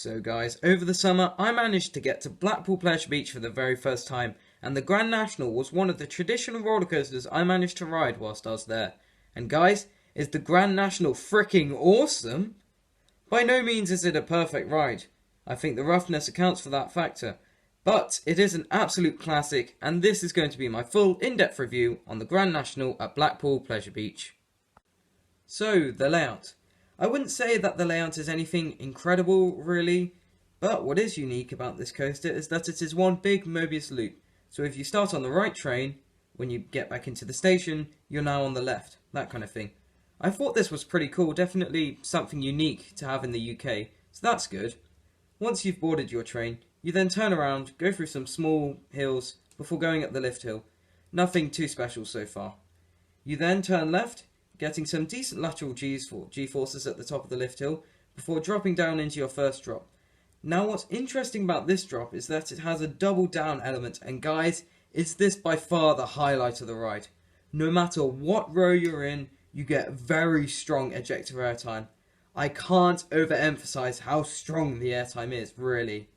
So guys, over the summer I managed to get to Blackpool Pleasure Beach for the very first time, and the Grand National was one of the traditional roller coasters I managed to ride whilst I was there. And guys, is the Grand National freaking awesome? By no means is it a perfect ride. I think the roughness accounts for that factor. But it is an absolute classic, and this is going to be my full in-depth review on the Grand National at Blackpool Pleasure Beach. So, the layout. I wouldn't say that the layout is anything incredible, really, but what is unique about this coaster is that it is one big Mobius loop. So if you start on the right train, when you get back into the station, you're now on the left, that kind of thing. I thought this was pretty cool, definitely something unique to have in the UK, so that's good. Once you've boarded your train, you then turn around, go through some small hills before going up the lift hill. Nothing too special so far. You then turn left, getting some decent lateral G-forces at the top of the lift hill before dropping down into your first drop. Now what's interesting about this drop is that it has a double down element, and guys, is this by far the highlight of the ride. No matter what row you're in, you get very strong ejector airtime. I can't overemphasize how strong the airtime is, really.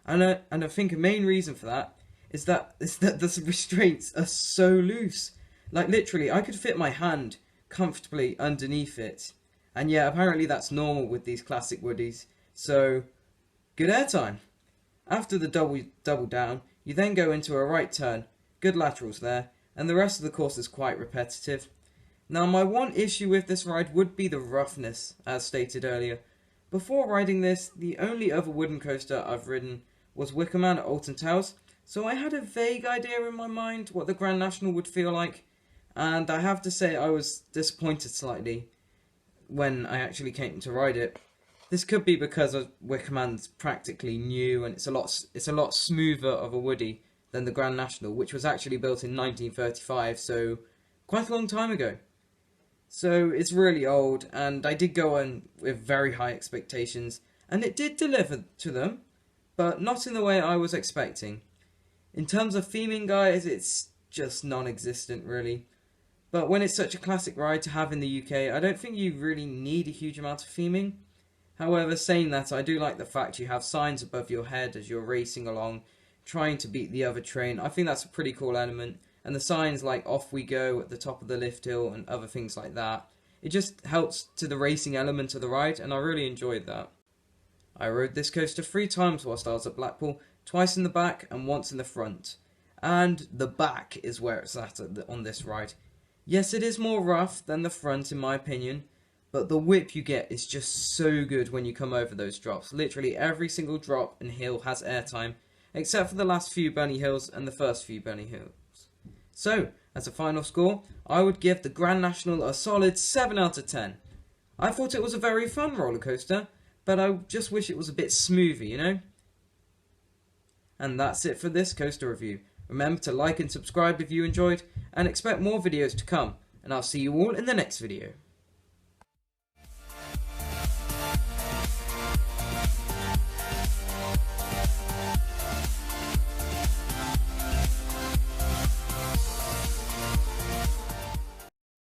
And I think a main reason for that is that the restraints are so loose. Like literally, I could fit my hand comfortably underneath it. And yeah, apparently that's normal with these classic woodies. So, good airtime. After the double down, you then go into a right turn. Good laterals there. And the rest of the course is quite repetitive. Now my one issue with this ride would be the roughness, as stated earlier. Before riding this, the only other wooden coaster I've ridden was Wicker Man at Alton Towers. So I had a vague idea in my mind what the Grand National would feel like. And I have to say I was disappointed slightly when I actually came to ride it. This could be because Wicker Man's practically new and it's a lot smoother of a woody than the Grand National, which was actually built in 1935, so quite a long time ago. So it's really old, and I did go on with very high expectations, and it did deliver to them, but not in the way I was expecting. In terms of theming, guys, it's just non-existent, really. But when it's such a classic ride to have in the UK, I don't think you really need a huge amount of theming. However, saying that, I do like the fact you have signs above your head as you're racing along, trying to beat the other train. I think that's a pretty cool element. And the signs like "Off We Go" at the top of the lift hill and other things like that. It just helps to the racing element of the ride, and I really enjoyed that. I rode this coaster 3 times whilst I was at Blackpool, twice in the back and once in the front. And the back is where it's at on this ride. Yes, it is more rough than the front in my opinion, but the whip you get is just so good when you come over those drops. Literally every single drop and hill has airtime, except for the last few bunny hills and the first few bunny hills. So, as a final score, I would give the Grand National a solid 7 out of 10. I thought it was a very fun roller coaster, but I just wish it was a bit smoother, you know? And that's it for this coaster review. Remember to like and subscribe if you enjoyed, and expect more videos to come, and I'll see you all in the next video.